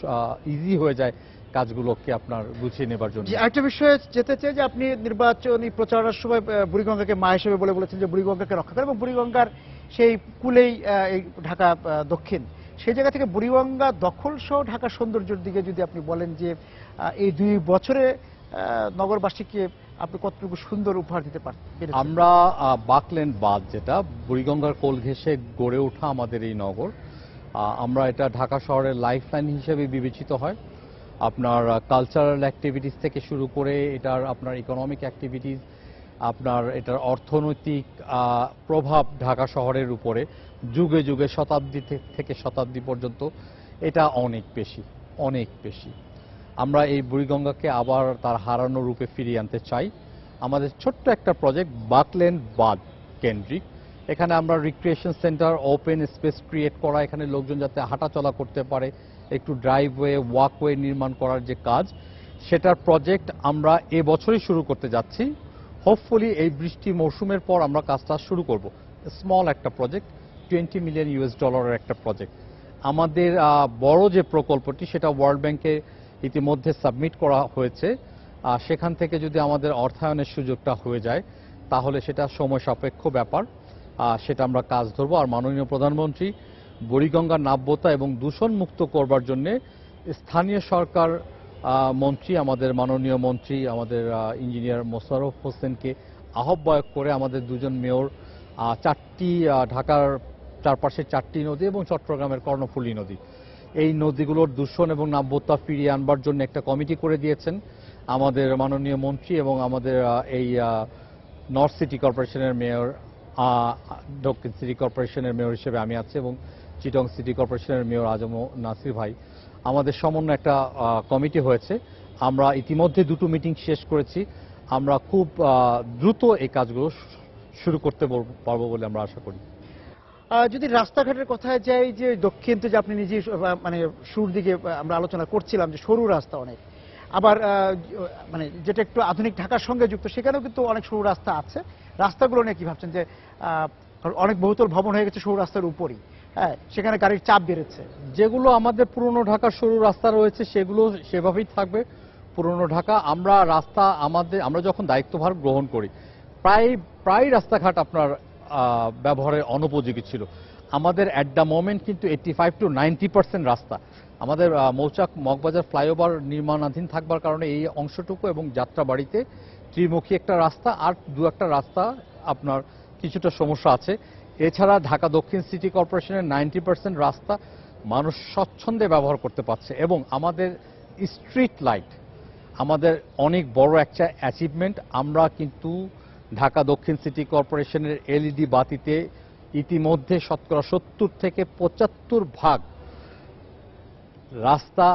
ইজি হয়ে যায় কাজগুলোকে আপনার গুছিয়ে নেবার জন্য। একটা বিষয়ে যেতে চাই যে আপনি নির্বাচনী প্রচারণার সময় বুড়িগঙ্গাকে মা হিসেবে বলেছেন যে বুড়িগঙ্গাকে রক্ষা করে, এবং বুড়িগঙ্গার সেই কুলেই এই ঢাকা দক্ষিণ, সেই জায়গা থেকে বুড়িগঙ্গা দখল সহ ঢাকা সৌন্দর্যের দিকে যদি আপনি বলেন যে এই 2 বছরে নগরবাসীকে আপনি কতটুকু সুন্দর উপহার দিতে পারেন? আমরা বাকলেন বাঁধ, যেটা বুড়িগঙ্গার কোল ঘেঁষে গড়ে ওঠা আমাদের এই নগর, আমরা এটা ঢাকা শহরের লাইফলাইন হিসেবে বিবেচিত হয়। আপনার কালচারাল অ্যাক্টিভিটিস থেকে শুরু করে এটার আপনার ইকোনমিক অ্যাক্টিভিটিস, আপনার এটার অর্থনৈতিক প্রভাব ঢাকা শহরের উপরে যুগে যুগে শতাব্দী থেকে শতাব্দী পর্যন্ত এটা অনেক বেশি, অনেক বেশি। আমরা এই বুড়িগঙ্গাকে আবার তার হারানো রূপে ফিরিয়ে আনতে চাই। আমাদের ছোট্ট একটা প্রজেক্ট বাকলেন বাঁধ কেন্দ্রিক, এখানে আমরা recreation centre, open space create করা, এখানে লোকজন যাতে হাঁটাচলা করতে পারে, একটু ড্রাইভওয়ে, ওয়াকওয়ে নির্মাণ করার যে কাজ, সেটার প্রজেক্ট আমরা এবছরই শুরু করতে যাচ্ছি। হোপফুলি এই বৃষ্টি মৌসুমের পর আমরা কাজটা শুরু করব। স্মল একটা প্রজেক্ট, $20 মিলিয়ন একটা প্রজেক্ট। আমাদের বড় যে প্রকল্পটি সেটা ওয়ার্ল্ড ব্যাংকে ইতিমধ্যে সাবমিট করা হয়েছে। সেখান থেকে যদি আমাদের অর্থায়নের সুযোগটা হয়ে যায় তাহলে সেটা সময় সাপেক্ষ ব্যাপার, সেটা আমরা কাজ ধরবো। আর মাননীয় প্রধানমন্ত্রী বুড়িগঙ্গার নাব্যতা এবং দূষণ মুক্ত করবার জন্য স্থানীয় সরকার মন্ত্রী, আমাদের মাননীয় মন্ত্রী আমাদের ইঞ্জিনিয়ার মোশাররফ হোসেনকে আহ্বায়ক করে আমাদের 2 জন মেয়র 4টি ঢাকার চারপাশে 4টি নদী এবং চট্টগ্রামের কর্ণফুলী নদী, এই নদীগুলোর দূষণ এবং নাব্যতা ফিরিয়ে আনবার জন্য একটা কমিটি করে দিয়েছেন আমাদের মাননীয় মন্ত্রী, এবং আমাদের এই নর্থ সিটি কর্পোরেশনের মেয়র, দক্ষিণ সিটি কর্পোরেশনের মেয়র হিসেবে আমি আছি, এবং চিটং সিটি কর্পোরেশনের মেয়র আজম নাসির ভাই, আমাদের সমন্বয়ে একটা কমিটি হয়েছে। আমরা ইতিমধ্যে 2টো মিটিং শেষ করেছি। আমরা খুব দ্রুত এই কাজগুলো শুরু করতে পারবো বলে আমরা আশা করি। যদি রাস্তাঘাটের কথায় যাই, যে দক্ষিণ তো যে আপনি নিজে মানে শুরুর দিকে আমরা আলোচনা করছিলাম যে সরু রাস্তা অনেক, আবার মানে যেটা একটু আধুনিক ঢাকার সঙ্গে যুক্ত সেখানেও কিন্তু অনেক সরু রাস্তা আছে। রাস্তাগুলো নিয়ে কি ভাবছেন? যে অনেক বহুতল ভবন হয়ে গেছে সরু রাস্তার উপরই, হ্যাঁ, সেখানে গাড়ির চাপ বেড়েছে। যেগুলো আমাদের পুরনো ঢাকার সরু রাস্তা রয়েছে সেগুলো সেভাবেই থাকবে পুরনো ঢাকা। আমরা যখন দায়িত্বভার গ্রহণ করি প্রায় রাস্তাঘাট আপনার ব্যবহারের অনুপযোগী ছিল। আমাদের অ্যাট দ্য মোমেন্ট কিন্তু 85 to 90% রাস্তা আমাদের মৌচাক মগবাজার ফ্লাইওভার নির্মাণাধীন থাকবার কারণে এই অংশটুকু এবং যাত্রাবাড়িতে ত্রিমুখী একটা রাস্তা আর দু একটা রাস্তা আপনার কিছুটা সমস্যা আছে। এছাড়া ঢাকা দক্ষিণ সিটি কর্পোরেশনের 90% রাস্তা মানুষ স্বচ্ছন্দে ব্যবহার করতে পারছে এবং আমাদের স্ট্রিট লাইট আমাদের অনেক বড় একটা অ্যাচিভমেন্ট। আমরা কিন্তু ঢাকা দক্ষিণ সিটি কর্পোরেশনের এলইডি বাতিতে ইতিমধ্যে শতকরা 70 থেকে 75% রাস্তা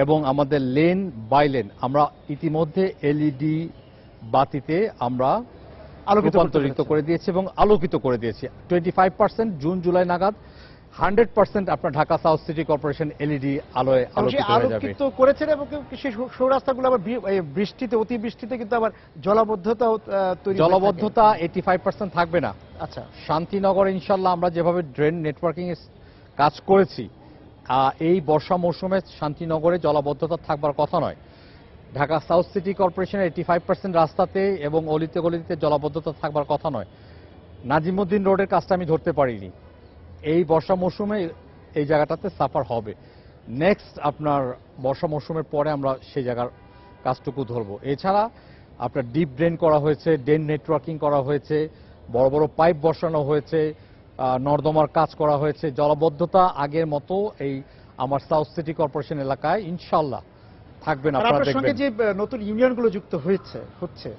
এবং আমাদের লেন বাই লেন আমরা ইতিমধ্যে এলইডি বাতিতে আমরা রূপান্তরিত করে দিয়েছি এবং আলোকিত করে দিয়েছি। 25% জুন জুলাই নাগাদ 100% আপনার Dhaka south city corporation LED আলোয় আলোকিত হয়ে যাবে। আলোকিত করেছেন এবং সেই সরু রাস্তাগুলো আবার বৃষ্টিতে অতিবৃষ্টিতে কিন্তু আবার জলাবদ্ধতাও তৈরি হয়। জলাবদ্ধতা 85% থাকবে না। আচ্ছা, শান্তিনগর ইনশাল্লাহ আমরা যেভাবে ড্রেন নেটওয়ার্কিং এর কাজ করেছি এই বর্ষা মৌসুমে শান্তিনগরে জলাবদ্ধতা থাকবার কথা নয়। ঢাকা সাউথ সিটি কর্পোরেশনের 85% রাস্তাতে এবং অলিতে গলিতে জলাবদ্ধতা থাকবার কথা নয়। নাজিমুদ্দিন রোডের কাজটা আমি ধরতে পারিনি, এই বর্ষা মৌসুমে এই জায়গাটাতে সাফার হবে। নেক্সট আপনার বর্ষা মৌসুমের পরে আমরা সেই জায়গার কাজটুকু ধরবো। এছাড়া আপনার ডিপ ড্রেন করা হয়েছে, ড্রেন নেটওয়ার্কিং করা হয়েছে, বড় বড় পাইপ বসানো হয়েছে, নর্দমার কাজ করা হয়েছে। জলাবদ্ধতা আগের মতো এই আমার সাউথ সিটি কর্পোরেশন এলাকায় ইনশাল্লাহ থাকবে না। আপনারা দেখবেন সঙ্গে যে নতুন ইউনিয়নগুলো যুক্ত হচ্ছে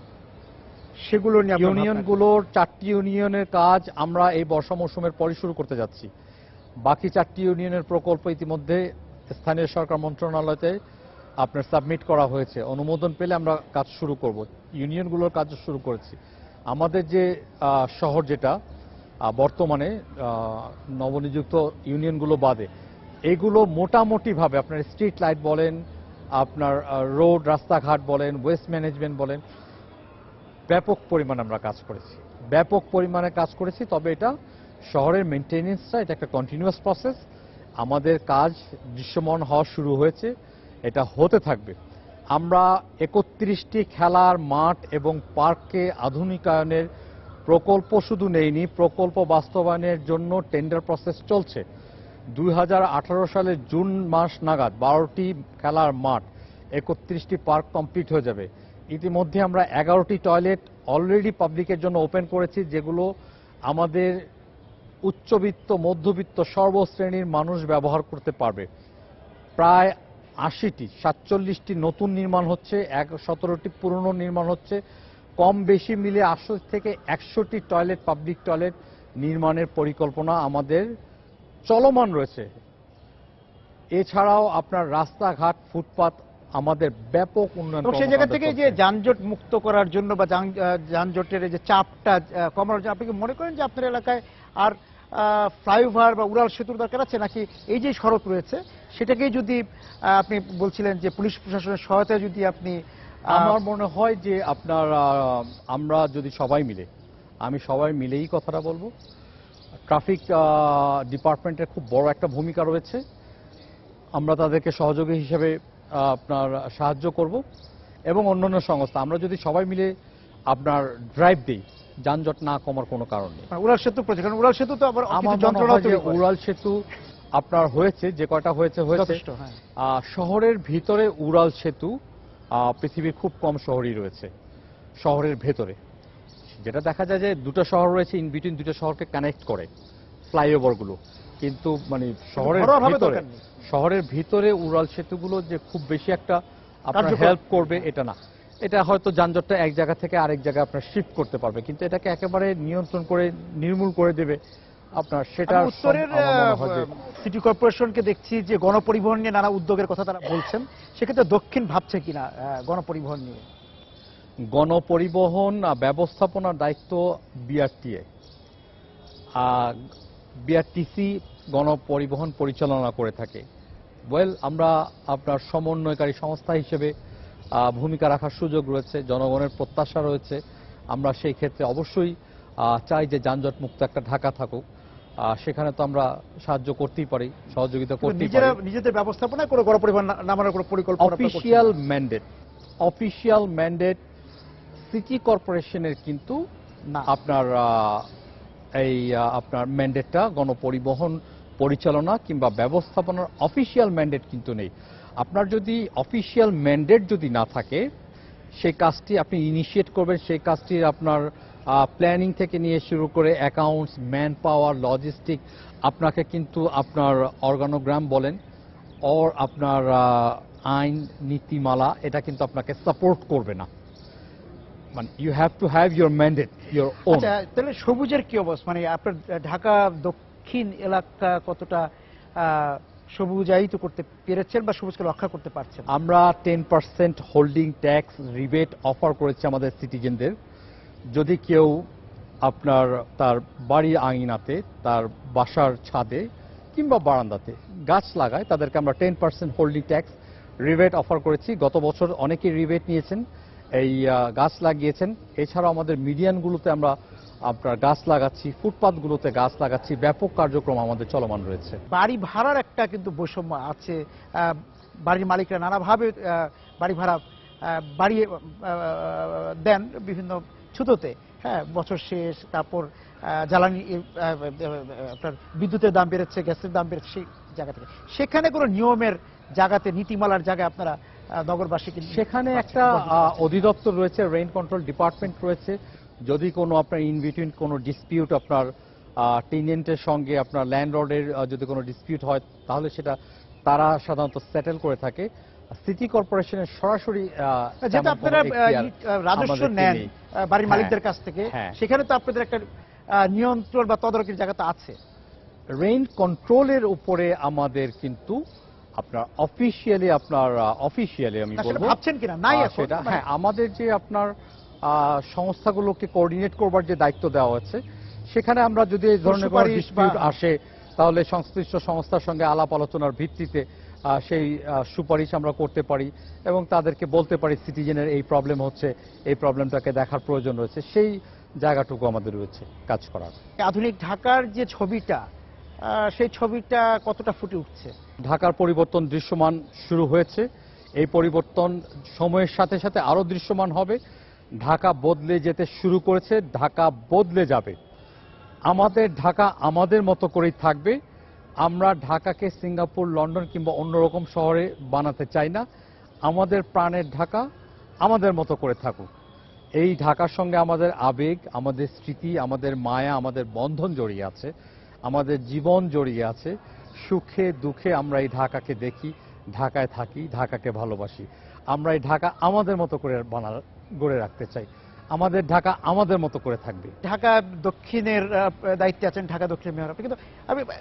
সেগুলো নিয়ে ইউনিয়নগুলোর 4টি ইউনিয়নের কাজ আমরা এই বর্ষা মৌসুমের পরই শুরু করতে যাচ্ছি। বাকি 4টি ইউনিয়নের প্রকল্প ইতিমধ্যে স্থানীয় সরকার মন্ত্রণালয়তে আপনার সাবমিট করা হয়েছে। অনুমোদন পেলে আমরা কাজ শুরু করব। ইউনিয়নগুলোর কাজ শুরু করেছি। আমাদের যে শহর যেটা বর্তমানে নবনিযুক্ত ইউনিয়নগুলো বাদে এগুলো মোটামুটিভাবে আপনার স্ট্রিট লাইট বলেন, আপনার রোড রাস্তাঘাট বলেন, ওয়েস্ট ম্যানেজমেন্ট বলেন, ব্যাপক পরিমাণে আমরা কাজ করেছি, ব্যাপক পরিমাণে কাজ করেছি। তবে এটা শহরের মেনটেনেন্সটা এটা একটা কন্টিনিউয়াস প্রসেস। আমাদের কাজ দৃশ্যমান হওয়া শুরু হয়েছে, এটা হতে থাকবে। আমরা 31টি খেলার মাঠ এবং পার্ককে আধুনিকায়নের প্রকল্প শুধু নেইনি, প্রকল্প বাস্তবায়নের জন্য টেন্ডার প্রসেস চলছে। 2018 সালের জুন মাস নাগাদ 12টি খেলার মাঠ 31টি পার্ক কমপ্লিট হয়ে যাবে। ইতিমধ্যে আমরা 11টি টয়লেট অলরেডি পাবলিকের জন্য ওপেন করেছি, যেগুলো আমাদের উচ্চবিত্ত মধ্যবিত্ত সর্বশ্রেণীর মানুষ ব্যবহার করতে পারবে। প্রায় 47টি নতুন নির্মাণ হচ্ছে, 17টি পুরনো নির্মাণ হচ্ছে। কম বেশি মিলে 80 থেকে 100টি টয়লেট পাবলিক টয়লেট নির্মাণের পরিকল্পনা আমাদের চলমান রয়েছে। এছাড়াও আপনার রাস্তাঘাট ফুটপাত আমাদের ব্যাপক উন্নয়ন। সেই জায়গা থেকে যে যানজট মুক্ত করার জন্য বা যানজটের যে চাপটা কমানোর জন্য আপনি কি মনে করেন যে আপনার এলাকায় আর ফ্লাইওভার বা উড়াল সেতুর দরকার আছে, নাকি এই যে সড়ক রয়েছে সেটাকেই যদি আপনি বলছিলেন যে পুলিশ প্রশাসনের সহায়তায় যদি আপনি, আমার মনে হয় যে আপনার আমরা যদি সবাই মিলে, আমি সবাই মিলেই কথাটা বলবো। ট্রাফিক ডিপার্টমেন্টের খুব বড় একটা ভূমিকা রয়েছে, আমরা তাদেরকে সহযোগী হিসেবে আপনার সাহায্য করব এবং অন্যান্য সংস্থা আমরা যদি সবাই মিলে আপনার ড্রাইভ দিই, যানজট না কমার কোনো কারণ নেই। উড়াল সেতু প্রজেক্ট, কারণ উড়াল সেতু তো আবার আমার যন্ত্রণা যে উড়াল সেতু আপনার হয়েছে, যে কয়টা হয়েছে শহরের ভিতরে উড়াল সেতু পৃথিবীর খুব কম শহরই রয়েছে শহরের ভেতরে। যেটা দেখা যায় যে দুটো শহর রয়েছে, ইন বিটুইন দুটো শহরকে কানেক্ট করে ফ্লাইওভারগুলো, কিন্তু মানে শহরের ভিতরে উড়াল সেতুগুলো যে খুব বেশি একটা আপনার হেল্প করবে এটা না। এটা হয়তো যানজটটা এক জায়গা থেকে আরেক জায়গায় আপনার শিফট করতে পারবে, কিন্তু এটাকে একেবারে নিয়ন্ত্রণ করে নির্মূল করে দেবে আপনার সেটা। উত্তরের সিটি কর্পোরেশনকে দেখছি যে গণপরিবহন নিয়ে নানা উদ্যোগের কথা তারা বলছেন, সেক্ষেত্রে দক্ষিণ ভাবছে কিনা গণপরিবহন নিয়ে? গণপরিবহন ব্যবস্থাপনার দায়িত্ব বিআরটিএ, বিআরটিসি গণপরিবহন পরিচালনা করে থাকে। আমরা আপনার সমন্বয়কারী সংস্থা হিসেবে ভূমিকা রাখার সুযোগ রয়েছে, জনগণের প্রত্যাশা রয়েছে, আমরা সেই ক্ষেত্রে অবশ্যই চাই যে যানজট মুক্ত একটা ঢাকা থাকুক। সেখানে তো আমরা সাহায্য করতেই পারি, সহযোগিতা করতেই পারি। নিজেদের ব্যবস্থাপনায় কোনো গণপরিবহন নামানোর কোনো পরিকল্পনা অফিশিয়াল ম্যান্ডেট সিটি কর্পোরেশনের কিন্তু আপনার আপনার ম্যান্ডেটটা গণপরিবহন পরিচালনা কিংবা ব্যবস্থাপনার অফিশিয়াল ম্যান্ডেট কিন্তু নেই। আপনার যদি অফিশিয়াল ম্যান্ডেট যদি না থাকে, সেই কাজটি আপনি ইনিশিয়েট করবেন, সেই কাজটির আপনার প্ল্যানিং থেকে নিয়ে শুরু করে অ্যাকাউন্টস, ম্যান পাওয়ার, লজিস্টিক, আপনাকে কিন্তু আপনার অর্গানোগ্রাম বলেন অর আপনার আইন নীতিমালা, এটা কিন্তু আপনাকে সাপোর্ট করবে না। মানে you have to have your mandate, your own. তাহলে সবুজের কি অবস্থা, মানে আপনার ঢাকা দক্ষিণ এলাকা কতটা সবুজায়িত করতে পেরেছেন বা সবুজকে রক্ষা করতে পারছেন? আমরা 10% হোল্ডিং ট্যাক্স রিবেট অফার করেছি আমাদের সিটিজেনদের। যদি কেউ আপনার তার বাড়ির আঙিনাতে, তার বাসার ছাদে কিংবা বারান্দাতে গাছ লাগায়, তাদেরকে আমরা 10% হোল্ডিং ট্যাক্স রিবেট অফার করেছি। গত বছর অনেকেই রিবেট নিয়েছেন, এই গাছ লাগিয়েছেন। এছাড়াও আমাদের মিডিয়ানগুলোতে আমরা আপনার গাছ লাগাচ্ছি, ফুটপাথগুলোতে গাছ লাগাচ্ছি, ব্যাপক কার্যক্রম আমাদের চলমান রয়েছে। বাড়ি ভাড়ার একটা কিন্তু বৈষম্য আছে, বাড়ির মালিকরা নানাভাবে বাড়ি ভাড়া বাড়িয়ে দেন বিভিন্ন ছুতোতে। হ্যাঁ, বছর শেষ, তারপর জ্বালানি, আপনার বিদ্যুতের দাম বেড়েছে, গ্যাসের দাম বেড়েছে, সেই জায়গা থেকে সেখানে কোনো নিয়মের জায়গাতে, নীতিমালার জায়গায় আপনারা নগরবাসীকে, সেখানে একটা অধিদপ্তর রয়েছে, রেইন কন্ট্রোল ডিপার্টমেন্ট রয়েছে। যদি কোনো আপনার ইন বিটুইন কোনো ডিসপিউট আপনার টেনেন্টের সঙ্গে আপনার ল্যান্ডলর্ডের যদি কোনো ডিসপিউট হয়, তাহলে সেটা তারা সাধারণত সেটেল করে থাকে। সিটি কর্পোরেশনের সরাসরি যেটা আপনারা রাজস্ব নেন বাড়ির মালিকদের কাছ থেকে, সেখানে তো আপনাদের একটা নিয়ন্ত্রণ বা তদারকির জায়গাটা আছে। রেইন কন্ট্রোলের উপরে আমাদের কিন্তু আপনার অফিশিয়ালি আমি বলবো, ভাবছেন কিনা নাই সেটা। হ্যাঁ, আমাদের যে আপনার সংস্থাগুলোকে কোঅর্ডিনেট করবার যে দায়িত্ব দেওয়া হচ্ছে, সেখানে আমরা যদি এই ধরনের কোনো ডিসপিউট আসে, তাহলে সংশ্লিষ্ট সংস্থার সঙ্গে আলাপ আলোচনার ভিত্তিতে সেই সুপারিশ আমরা করতে পারি এবং তাদেরকে বলতে পারি সিটিজেনের এই প্রবলেম হচ্ছে, এই প্রবলেমটাকে দেখার প্রয়োজন রয়েছে। সেই জায়গাটুকু আমাদের রয়েছে কাজ করার। আধুনিক ঢাকার যে ছবিটা, সেই ছবিটা কতটা ফুটে উঠছে? ঢাকার পরিবর্তন দৃশ্যমান শুরু হয়েছে। এই পরিবর্তন সময়ের সাথে সাথে আরো দৃশ্যমান হবে। ঢাকা বদলে যেতে শুরু করেছে, ঢাকা বদলে যাবে। আমাদের ঢাকা আমাদের মতো করেই থাকবে। আমরা ঢাকাকে সিঙ্গাপুর, লন্ডন কিংবা অন্যরকম শহরে বানাতে চাই না। আমাদের প্রাণের ঢাকা আমাদের মতো করে থাকুক। এই ঢাকার সঙ্গে আমাদের আবেগ, আমাদের স্মৃতি, আমাদের মায়া, আমাদের বন্ধন জড়িয়ে আছে, আমাদের জীবন জড়িয়ে আছে। সুখে দুঃখে আমরা এই ঢাকাকে দেখি, ঢাকায় থাকি, ঢাকাকে ভালোবাসি। আমরা এই ঢাকা আমাদের মতো করে গড়ে রাখতে চাই। আমাদের ঢাকা আমাদের মতো করে থাকবে। ঢাকা দক্ষিণের দায়িত্বে আছেন ঢাকা দক্ষিণের মেয়র, কিন্তু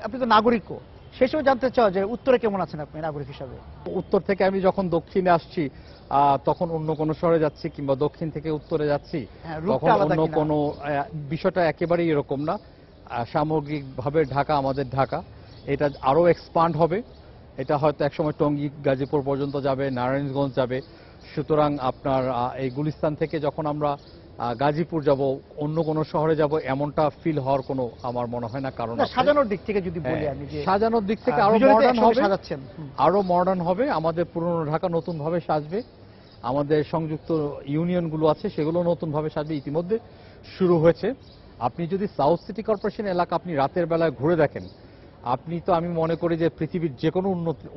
আপনি তো নাগরিকও, সেই সময় জানতে চাও যে উত্তরে কেমন আছেন আপনি নাগরিক হিসাবে? উত্তর থেকে আমি যখন দক্ষিণে আসছি, তখন অন্য কোনো শহরে যাচ্ছি কিংবা দক্ষিণ থেকে উত্তরে যাচ্ছি, তখন অন্য কোনো বিষয়টা একেবারেই এরকম না। সামগ্রিকভাবে ঢাকা আমাদের ঢাকা। এটা আরো এক্সপান্ড হবে। এটা হয়তো একসময় টঙ্গী, গাজীপুর পর্যন্ত যাবে, নারায়ণগঞ্জ যাবে। সুতরাং আপনার এই গুলিস্তান থেকে যখন আমরা গাজীপুর যাব, অন্য কোনো শহরে যাব, এমনটা ফিল হওয়ার কোনো আমার মনে হয় না। কারণ সাজানোর দিক থেকে যদি বলি আমি, সাজানোর দিক থেকে আরো মডার্ন হবে, আরো মডার্ন হবে। আমাদের পুরনো ঢাকা নতুন ভাবে সাজবে। আমাদের সংযুক্ত ইউনিয়নগুলো আছে, সেগুলো নতুন ভাবে সাজবে। ইতিমধ্যে শুরু হয়েছে। আপনি যদি সাউথ সিটি কর্পোরেশন এলাকা আপনি রাতের বেলায় ঘুরে দেখেন, আপনি তো, আমি মনে করি যে পৃথিবীর যে কোনো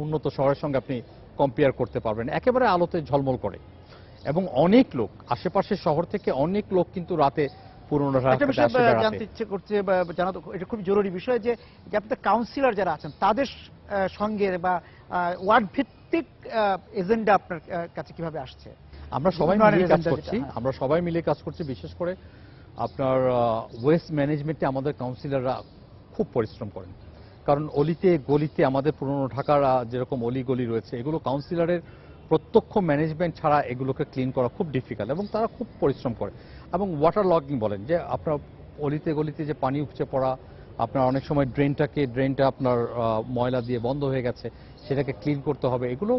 উন্নত শহরের সঙ্গে আপনি কম্পেয়ার করতে পারবেন। একেবারে আলোতে ঝলমল করে এবং অনেক লোক, আশেপাশের শহর থেকে অনেক লোক কিন্তু রাতে পুরনো জানতে ইচ্ছে করছে বা জানা, এটা খুব জরুরি বিষয় যে আপনাদের কাউন্সিলর যারা আছেন তাদের সঙ্গে বা ওয়ার্ড ভিত্তিক এজেন্ডা আপনার কাছে কিভাবে আসছে? আমরা সবাই মিলে কাজ করছি। আমরা সবাই মিলে কাজ করছি। বিশেষ করে আপনার ওয়েস্ট ম্যানেজমেন্টে আমাদের কাউন্সিলররা খুব পরিশ্রম করেন। কারণ অলিতে গলিতে আমাদের পুরনো ঢাকার যেরকম অলি গলি রয়েছে, এগুলো কাউন্সিলরের প্রত্যক্ষ ম্যানেজমেন্ট ছাড়া এগুলোকে ক্লিন করা খুব ডিফিকাল্ট এবং তারা খুব পরিশ্রম করে। এবং ওয়াটার লগিং বলেন, যে আপনার অলিতে গলিতে যে পানি উপচে পড়া, আপনার অনেক সময় ড্রেনটা আপনার ময়লা দিয়ে বন্ধ হয়ে গেছে, সেটাকে ক্লিন করতে হবে। এগুলো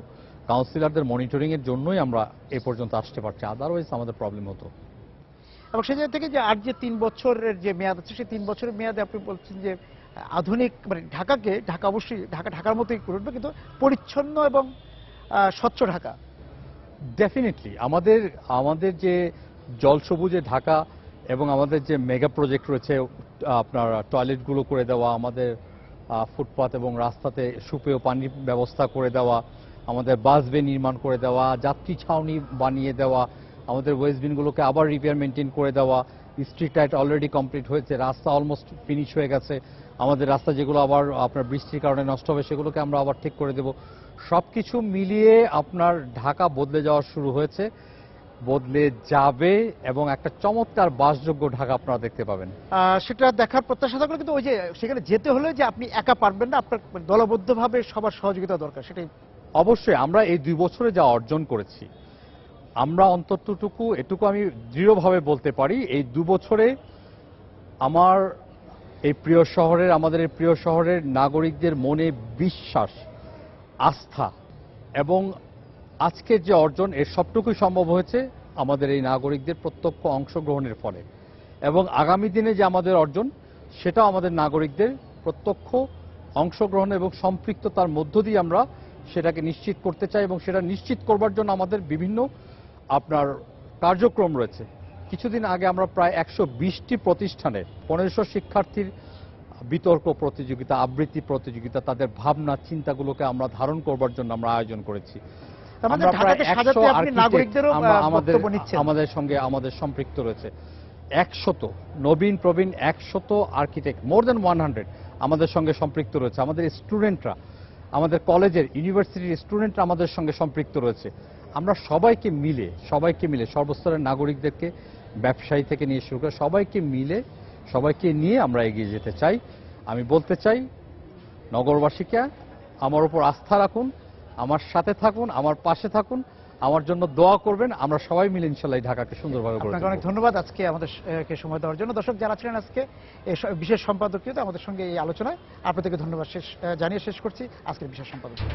কাউন্সিলরদের মনিটরিং এর জন্যই আমরা এ পর্যন্ত আসতে পারছি, আদারওয়াইজ আমাদের প্রবলেম হতো। এবং সেই জায়গা থেকে যে আর যে 3 বছরের যে মেয়াদ আছে সেই 3 বছরের মেয়াদে আপনি বলছেন যে আধুনিক মানে ঢাকা অবশ্যই ঢাকার মতোই করে উঠবে, কিন্তু পরিচ্ছন্ন এবং স্বচ্ছ ঢাকা। ডেফিনেটলি আমাদের যে জল সবুজে ঢাকা এবং আমাদের যে মেগা প্রজেক্ট রয়েছে, আপনার টয়লেটগুলো করে দেওয়া, আমাদের ফুটপাত এবং রাস্তাতে সুপেয় পানির ব্যবস্থা করে দেওয়া, আমাদের বাসবে নির্মাণ করে দেওয়া, যাত্রী ছাউনি বানিয়ে দেওয়া, আমাদের ওয়েস্ট বিনগুলোকে আবার রিপেয়ার মেনটেন করে দেওয়া, স্ট্রিট লাইট অলরেডি কমপ্লিট হয়েছে, রাস্তা অলমোস্ট ফিনিশ হয়ে গেছে, আমাদের রাস্তা যেগুলো আবার আপনার বৃষ্টির কারণে নষ্ট হবে সেগুলোকে আমরা আবার ঠিক করে দেব। সবকিছু মিলিয়ে আপনার ঢাকা বদলে যাওয়া শুরু হয়েছে, বদলে যাবে এবং একটা চমৎকার বাসযোগ্য ঢাকা আপনারা দেখতে পাবেন। সেটা দেখার প্রত্যাশা থাকলে, কিন্তু ওই যে সেখানে যেতে হলে যে আপনি একা পারবেন না, আপনার দলবদ্ধভাবে সবার সহযোগিতা দরকার, সেটাই। অবশ্যই আমরা এই 2 বছরে যা অর্জন করেছি, আমরা অন্ততটুকু এটুকু আমি দৃঢ়ভাবে বলতে পারি, এই 2 বছরে আমার আমাদের এই প্রিয় শহরের নাগরিকদের মনে বিশ্বাস, আস্থা এবং আজকের যে অর্জন, এর সবটুকুই সম্ভব হয়েছে আমাদের এই নাগরিকদের প্রত্যক্ষ অংশগ্রহণের ফলে। এবং আগামী দিনে যে আমাদের অর্জন, সেটাও আমাদের নাগরিকদের প্রত্যক্ষ অংশগ্রহণ এবং সম্পৃক্ততার মধ্য দিয়ে আমরা সেটাকে নিশ্চিত করতে চাই। এবং সেটা নিশ্চিত করবার জন্য আমাদের বিভিন্ন আপনার কার্যক্রম রয়েছে। কিছুদিন আগে আমরা প্রায় 120টি প্রতিষ্ঠানে 1500 শিক্ষার্থীর বিতর্ক প্রতিযোগিতা, আবৃত্তি প্রতিযোগিতা, তাদের ভাবনা চিন্তাগুলোকে আমরা ধারণ করবার জন্য আমরা আয়োজন করেছি। আমাদের সম্পৃক্ত রয়েছে 100 নবীন প্রবীণ 100 আর্কিটেক্ট, মোর দেন 100 আমাদের সঙ্গে সম্পৃক্ত রয়েছে। আমাদের স্টুডেন্টরা, আমাদের কলেজের ইউনিভার্সিটির স্টুডেন্টরা আমাদের সঙ্গে সম্পৃক্ত রয়েছে। আমরা সবাইকে মিলে সর্বস্তরের নাগরিকদেরকে, ব্যবসায়ী থেকে নিয়ে শুরু করে সবাইকে নিয়ে আমরা এগিয়ে যেতে চাই। আমি বলতে চাই নগরবাসীকে আমার উপর আস্থা রাখুন, আমার সাথে থাকুন, আমার পাশে থাকুন, আমার জন্য দোয়া করবেন। আমরা সবাই মিলে ইনশাআল্লাহ ঢাকাকে সুন্দরভাবে গড়ে তুলব। অনেক ধন্যবাদ আজকে আমাদেরকে সময় দেওয়ার জন্য। দর্শক যারা ছিলেন আজকে এই বিশেষ সম্পাদকীয়তে আমাদের সঙ্গে এই আলোচনায়, আপনাদেরকে ধন্যবাদ জানিয়ে শেষ করছি আজকের বিশেষ সম্পাদকীয়।